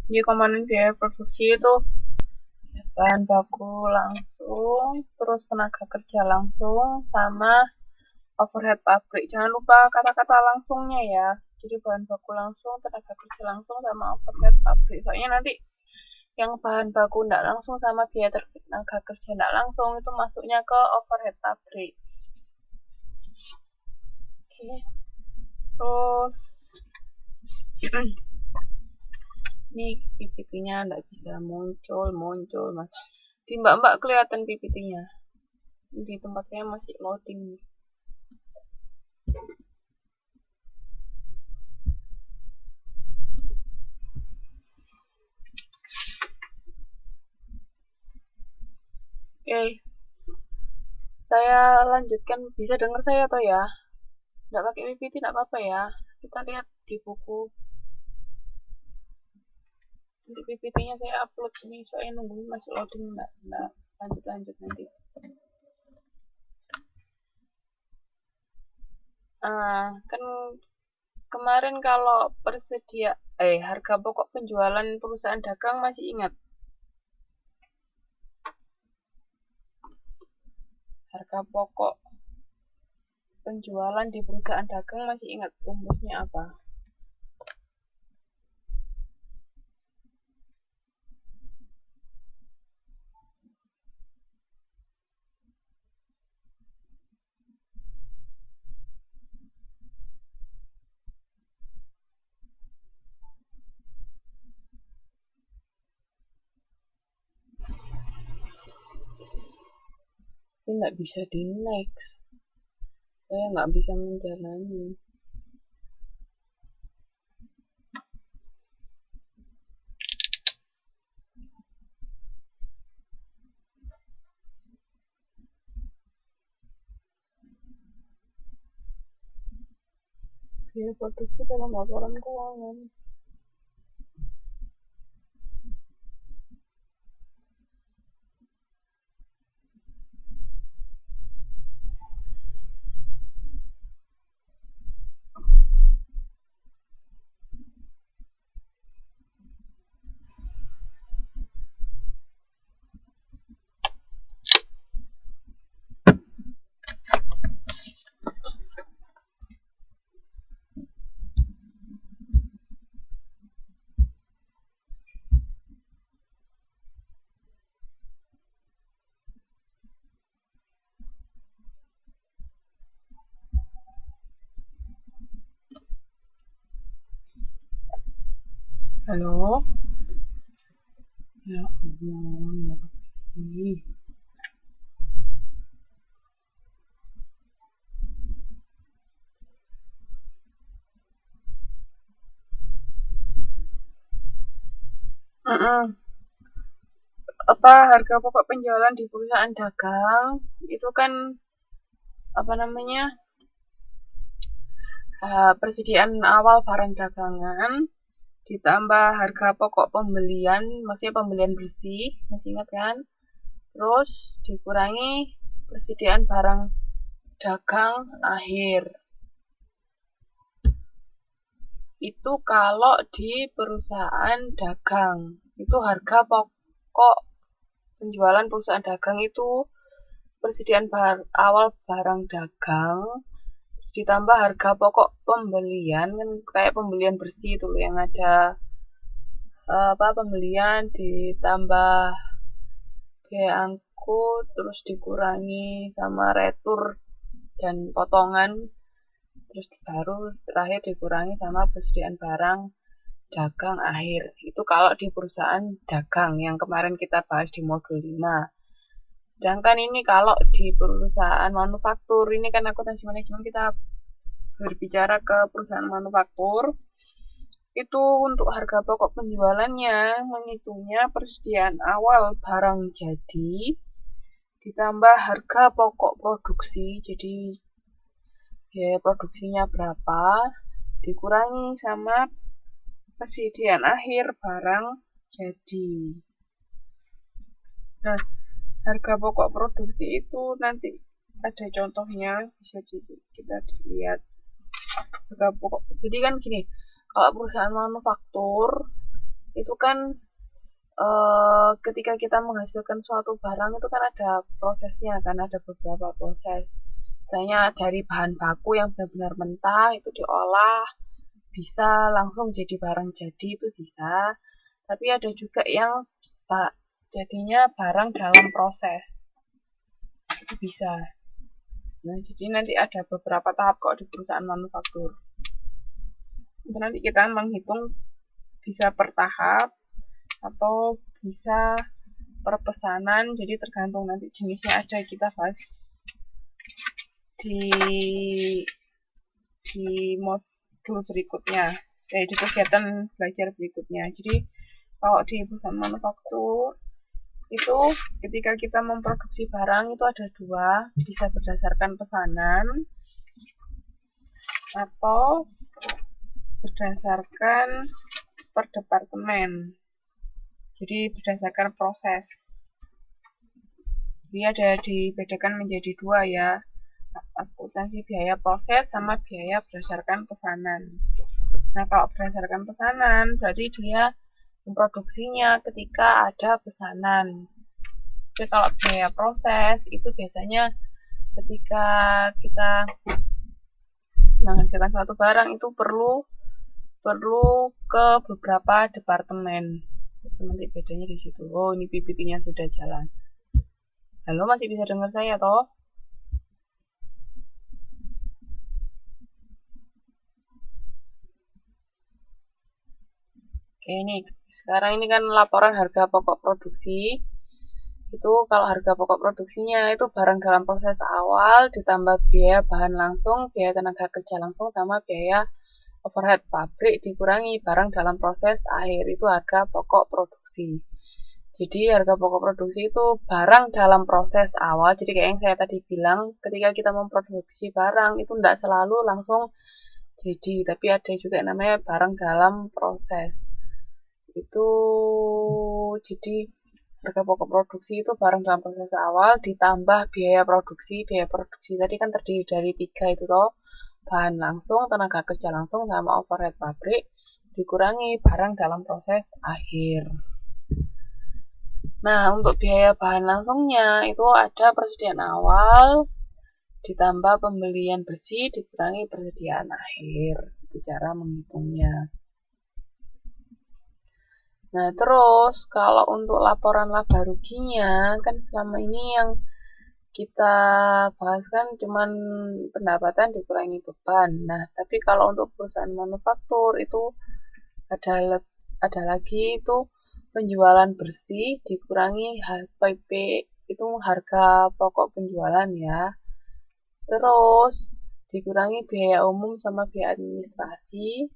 Jadi komponen biaya produksi itu bahan baku langsung, terus tenaga kerja langsung, sama overhead pabrik. Jangan lupa kata-kata langsungnya ya. Jadi bahan baku langsung, tenaga kerja langsung, sama overhead pabrik. Soalnya nanti yang bahan baku tidak langsung sama biaya tenaga kerja tidak langsung itu masuknya ke overhead pabrik. Oke. Terus ini PPT-nya tidak bisa muncul mas. Di mbak kelihatan PPT-nya. Di tempat saya masih loading. Oke, saya lanjutkan. Bisa dengar saya atau ya? Nggak pakai PPT nggak apa-apa ya. Kita lihat di buku. Nanti PPT-nya saya upload ini. Soalnya nungguin masih loading. Nggak lanjut nanti. Kan kemarin kalau harga pokok penjualan perusahaan dagang masih ingat? Harga pokok penjualan di perusahaan dagang masih ingat rumusnya apa? Ini nggak bisa di next. Saya nggak bisa menjalani. Biaya produksi dalam laporan keuangan. Halo? Ya Allah, ya Rabbi. Harga pokok penjualan di perusahaan dagang itu kan persediaan awal barang dagangan ditambah harga pokok pembelian, maksudnya pembelian bersih, masih ingat kan? Terus dikurangi persediaan barang dagang akhir. Itu kalau di perusahaan dagang, itu harga pokok penjualan perusahaan dagang itu persediaan awal barang dagang, terus ditambah harga pokok pembelian, kan kayak pembelian bersih itu yang ada pembelian ditambah biaya angkut, terus dikurangi sama retur dan potongan, terus baru terakhir dikurangi sama persediaan barang dagang akhir. Itu kalau di perusahaan dagang yang kemarin kita bahas di modul 5. Sedangkan ini kalau di perusahaan manufaktur, ini kan akuntansi manajemen, kita berbicara ke perusahaan manufaktur. Itu untuk harga pokok penjualannya menghitungnya persediaan awal barang jadi ditambah harga pokok produksi, jadi biaya produksinya berapa dikurangi sama persediaan akhir barang jadi. Nah, harga pokok produksi itu nanti ada contohnya, bisa kita lihat harga pokok. Jadi kan gini, Kalau perusahaan manufaktur itu kan ketika kita menghasilkan suatu barang itu kan ada prosesnya kan, ada beberapa proses. Misalnya dari bahan baku yang benar-benar mentah itu diolah, bisa langsung jadi barang jadi itu bisa. Tapi ada juga yang jadinya barang dalam proses. Itu bisa. Nah, jadi nanti ada beberapa tahap kok di perusahaan manufaktur. Nanti kita menghitung bisa per tahap atau bisa per pesanan, jadi tergantung nanti jenisnya ada kita bahas di modul berikutnya, di kegiatan belajar berikutnya. Jadi kalau di perusahaan manufaktur itu ketika kita memproduksi barang itu ada dua, bisa berdasarkan pesanan atau berdasarkan per departemen. Jadi berdasarkan proses. Jadi ada dibedakan menjadi dua ya, akuntansi biaya proses sama biaya berdasarkan pesanan. Nah, kalau berdasarkan pesanan berarti dia memproduksinya ketika ada pesanan. Tapi kalau biaya proses itu biasanya ketika kita menghasilkan suatu barang itu perlu ke beberapa departemen. Itu nanti bedanya di situ. Oh, ini PPT-nya sudah jalan. Halo, masih bisa dengar saya toh? Oke, ini sekarang ini kan laporan harga pokok produksi. Itu kalau harga pokok produksinya itu barang dalam proses awal ditambah biaya bahan langsung, biaya tenaga kerja langsung sama biaya overhead pabrik dikurangi barang dalam proses akhir, itu harga pokok produksi. Jadi harga pokok produksi itu barang dalam proses awal. Jadi kayak yang saya tadi bilang, ketika kita memproduksi barang itu tidak selalu langsung jadi, tapi ada juga yang namanya barang dalam proses. Itu jadi harga pokok produksi itu barang dalam proses awal ditambah biaya produksi. Biaya produksi tadi kan terdiri dari 3 itu toh, bahan langsung, tenaga kerja langsung, sama overhead pabrik dikurangi barang dalam proses akhir. Nah, untuk biaya bahan langsungnya itu ada persediaan awal ditambah pembelian bersih dikurangi persediaan akhir. Itu cara menghitungnya. Nah, terus kalau untuk laporan laba ruginya kan selama ini yang kita bahas kan cuman pendapatan dikurangi beban. Nah, tapi kalau untuk perusahaan manufaktur itu ada lagi itu penjualan bersih dikurangi HPP, itu harga pokok penjualan ya. Terus dikurangi biaya umum sama biaya administrasi.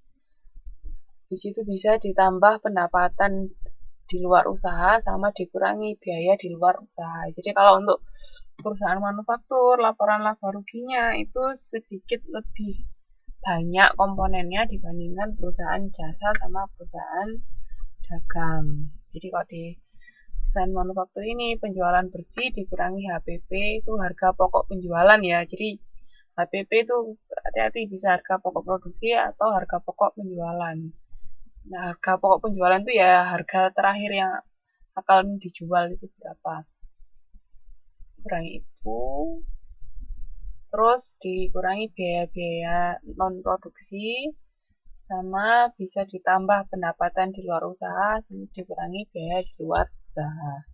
Di situ bisa ditambah pendapatan di luar usaha sama dikurangi biaya di luar usaha. Jadi kalau untuk perusahaan manufaktur, laporan laba ruginya itu sedikit lebih banyak komponennya dibandingkan perusahaan jasa sama perusahaan dagang. Jadi kalau di perusahaan manufaktur ini penjualan bersih dikurangi HPP, itu harga pokok penjualan ya. Jadi HPP itu hati-hati bisa harga pokok produksi atau harga pokok penjualan. Nah, harga pokok penjualan itu ya harga terakhir yang akan dijual itu berapa. Kurangi itu. Terus dikurangi biaya-biaya non-produksi, sama bisa ditambah pendapatan di luar usaha, dikurangi biaya di luar usaha.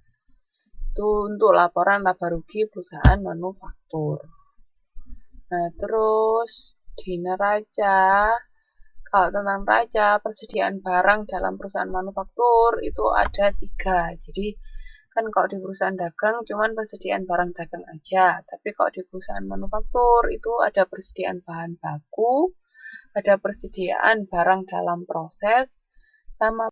Itu untuk laporan laba rugi perusahaan manufaktur. Nah, terus di neraca, kalau tentang neraca, persediaan barang dalam perusahaan manufaktur itu ada 3. Jadi kan kalau di perusahaan dagang cuman persediaan barang dagang aja, tapi kalau di perusahaan manufaktur itu ada persediaan bahan baku, ada persediaan barang dalam proses, sama